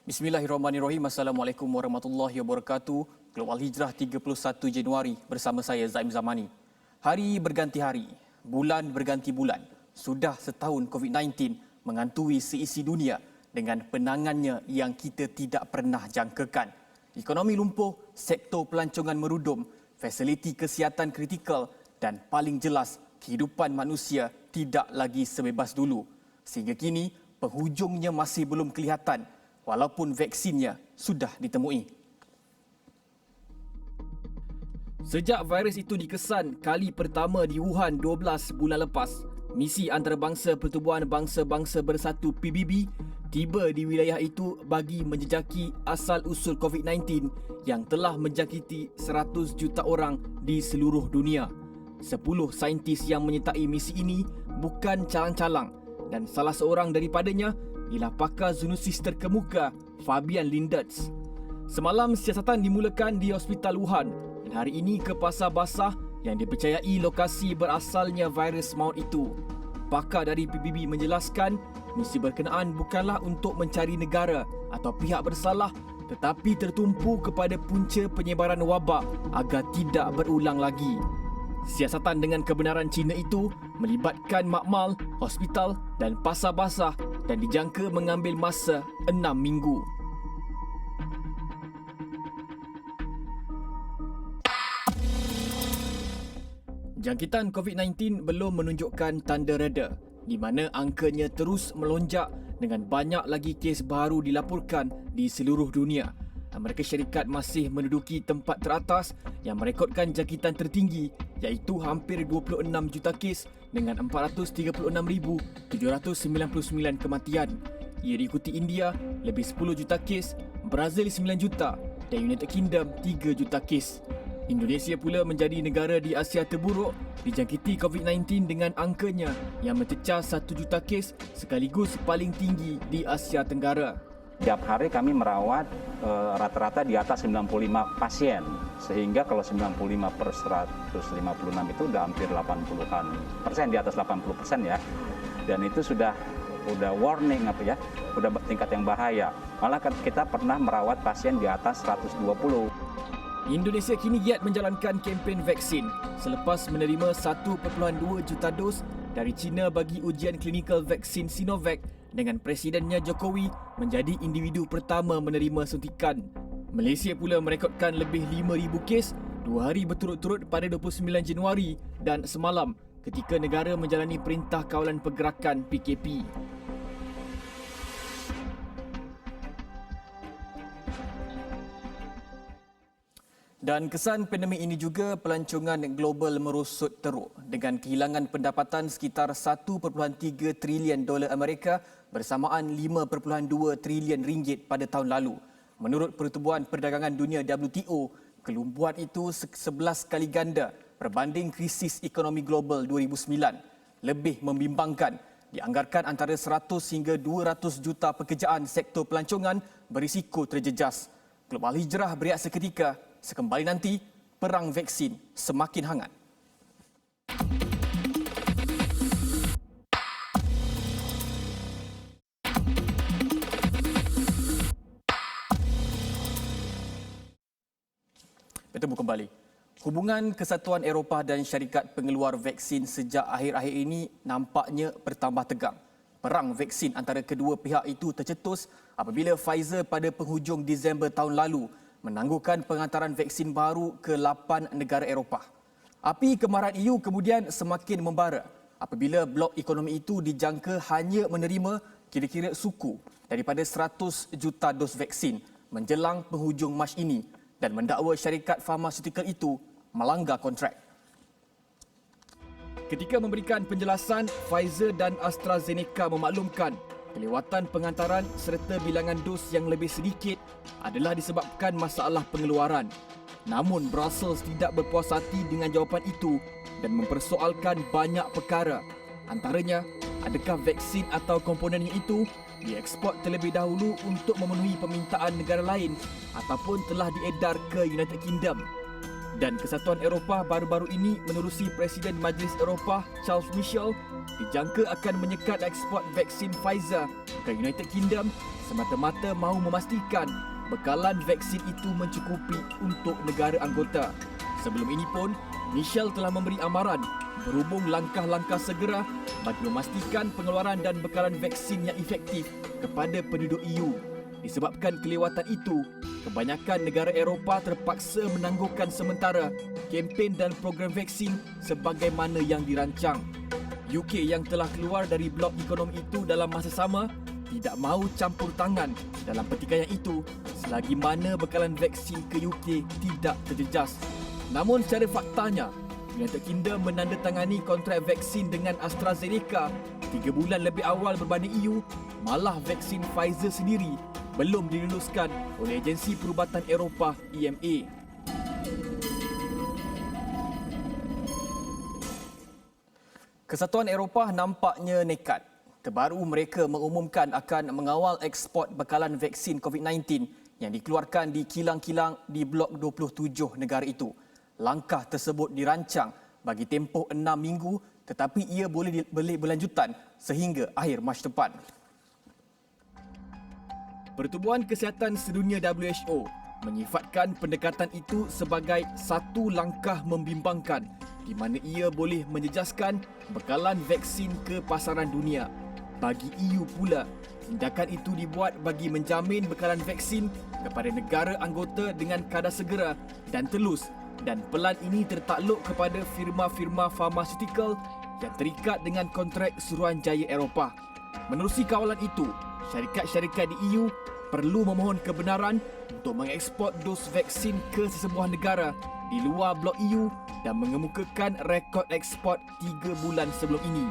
Bismillahirrahmanirrahim. Assalamualaikum warahmatullahi wabarakatuh. Global Hijrah 31 Januari bersama saya Zaim Zamani. Hari berganti hari, bulan berganti bulan. Sudah setahun COVID-19 menghantui seisi dunia dengan penangannya yang kita tidak pernah jangkakan. Ekonomi lumpuh, sektor pelancongan merudum, fasiliti kesihatan kritikal dan paling jelas kehidupan manusia tidak lagi sebebas dulu. Sehingga kini penghujungnya masih belum kelihatan walaupun vaksinnya sudah ditemui. Sejak virus itu dikesan kali pertama di Wuhan 12 bulan lepas, misi antarabangsa Pertubuhan Bangsa-Bangsa Bersatu PBB tiba di wilayah itu bagi menjejaki asal-usul COVID-19 yang telah menjangkiti 100 juta orang di seluruh dunia. 10 saintis yang menyertai misi ini bukan calang-calang dan salah seorang daripadanya ialah pakar zoonosis terkemuka Fabian Lindertz. Semalam siasatan dimulakan di Hospital Wuhan dan hari ini ke Pasar Basah yang dipercayai lokasi berasalnya virus maut itu. Pakar dari PBB menjelaskan misi berkenaan bukanlah untuk mencari negara atau pihak bersalah tetapi tertumpu kepada punca penyebaran wabak agar tidak berulang lagi. Siasatan dengan kebenaran Cina itu melibatkan makmal, hospital dan pasar basah dan dijangka mengambil masa 6 minggu. Jangkitan COVID-19 belum menunjukkan tanda reda, di mana angkanya terus melonjak dengan banyak lagi kes baru dilaporkan di seluruh dunia. Amerika Syarikat masih menduduki tempat teratas yang merekodkan jangkitan tertinggi iaitu hampir 26 juta kes dengan 436,799 kematian. Ia diikuti India lebih 10 juta kes, Brazil 9 juta dan United Kingdom 3 juta kes. Indonesia pula menjadi negara di Asia terburuk dijangkiti COVID-19 dengan angkanya yang mencecah 1 juta kes sekaligus paling tinggi di Asia Tenggara. Tiap hari kami merawat rata-rata di atas 95 pasien. Sehingga kalau 95 per 156 itu udah hampir 80-an persen, di atas 80% ya. Dan itu sudah warning udah tingkat yang bahaya. Malah kita pernah merawat pasien di atas 120. Indonesia kini giat menjalankan kempen vaksin selepas menerima 1.2 juta dos dari China bagi ujian klinikal vaksin Sinovac dengan Presidennya Jokowi menjadi individu pertama menerima suntikan. Malaysia pula merekodkan lebih 5,000 kes 2 hari berturut-turut pada 29 Januari dan semalam ketika negara menjalani Perintah Kawalan Pergerakan PKP. Dan kesan pandemik ini juga pelancongan global merosot teruk dengan kehilangan pendapatan sekitar 1.3 trilion dolar Amerika bersamaan 5.2 trilion ringgit pada tahun lalu. Menurut Pertubuhan Perdagangan Dunia WTO, kelumpuhan itu 11 kali ganda berbanding krisis ekonomi global 2009. Lebih membimbangkan, dianggarkan antara 100 hingga 200 juta pekerjaan sektor pelancongan berisiko terjejas. Global Hijrah berehat seketika. Sekembali nanti, perang vaksin semakin hangat. Bertemu kembali. Hubungan Kesatuan Eropah dan syarikat pengeluar vaksin sejak akhir-akhir ini nampaknya bertambah tegang. Perang vaksin antara kedua pihak itu tercetus apabila Pfizer pada penghujung Disember tahun lalu menangguhkan pengantaran vaksin baru ke 8 negara Eropah. Api kemarahan EU kemudian semakin membara apabila blok ekonomi itu dijangka hanya menerima kira-kira suku daripada 100 juta dos vaksin menjelang penghujung Mac ini dan mendakwa syarikat farmaseutical itu melanggar kontrak. Ketika memberikan penjelasan, Pfizer dan AstraZeneca memaklumkan kelewatan pengantaran serta bilangan dos yang lebih sedikit adalah disebabkan masalah pengeluaran. Namun Brussels tidak berpuas hati dengan jawapan itu dan mempersoalkan banyak perkara. Antaranya, adakah vaksin atau komponennya itu diekspor terlebih dahulu untuk memenuhi permintaan negara lain ataupun telah diedar ke United Kingdom. Dan Kesatuan Eropah baru-baru ini menerusi Presiden Majlis Eropah Charles Michel dijangka akan menyekat ekspor vaksin Pfizer ke United Kingdom semata-mata mahu memastikan bekalan vaksin itu mencukupi untuk negara anggota. Sebelum ini pun, Michelle telah memberi amaran berhubung langkah-langkah segera bagi memastikan pengeluaran dan bekalan vaksin yang efektif kepada penduduk EU. Disebabkan kelewatan itu, kebanyakan negara Eropah terpaksa menangguhkan sementara kempen dan program vaksin sebagaimana yang dirancang. UK yang telah keluar dari blok ekonomi itu dalam masa sama tidak mahu campur tangan dalam pertikaian itu selagi mana bekalan vaksin ke UK tidak terjejas. Namun secara faktanya, United Kingdom menandatangani kontrak vaksin dengan AstraZeneca 3 bulan lebih awal berbanding EU, malah vaksin Pfizer sendiri belum diluluskan oleh Agensi Perubatan Eropah EMA. Kesatuan Eropah nampaknya nekat. Terbaru mereka mengumumkan akan mengawal ekspor bekalan vaksin COVID-19 yang dikeluarkan di kilang-kilang di Blok 27 negara itu. Langkah tersebut dirancang bagi tempoh 6 minggu tetapi ia boleh berlanjutan sehingga akhir Mac depan. Pertubuhan Kesihatan Sedunia WHO menyifatkan pendekatan itu sebagai satu langkah membimbangkan di mana ia boleh menjejaskan bekalan vaksin ke pasaran dunia. Bagi EU pula, tindakan itu dibuat bagi menjamin bekalan vaksin kepada negara anggota dengan kadar segera dan telus, dan pelan ini tertakluk kepada firma-firma farmaseutical yang terikat dengan kontrak Suruhanjaya Eropah. Menerusi kawalan itu, syarikat-syarikat di EU perlu memohon kebenaran untuk mengekspor dos vaksin ke sesebuah negara di luar blok EU dan mengemukakan rekod ekspor 3 bulan sebelum ini.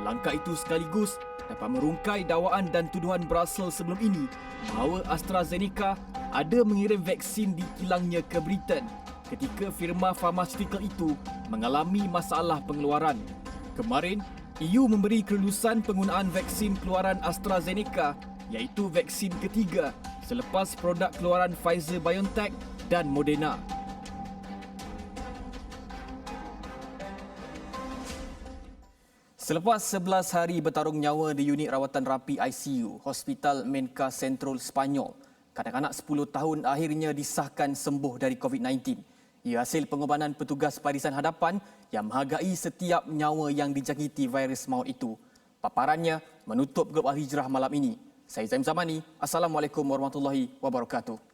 Langkah itu sekaligus dapat merungkai dakwaan dan tuduhan Brussels sebelum ini bahawa AstraZeneca ada mengirim vaksin di kilangnya ke Britain ketika firma farmaseutical itu mengalami masalah pengeluaran. Kemarin, EU memberi kelulusan penggunaan vaksin keluaran AstraZeneca iaitu vaksin ketiga selepas produk keluaran Pfizer-BioNTech dan Moderna. Selepas 11 hari bertarung nyawa di unit rawatan rapi ICU, Hospital Menca Central Spanyol, kanak-kanak 10 tahun akhirnya disahkan sembuh dari COVID-19. Ia hasil pengorbanan petugas barisan hadapan yang menghargai setiap nyawa yang dijangkiti virus maut itu. Paparannya menutup Glob Al-Hijrah malam ini. Saya Zaim Zamani. Assalamualaikum warahmatullahi wabarakatuh.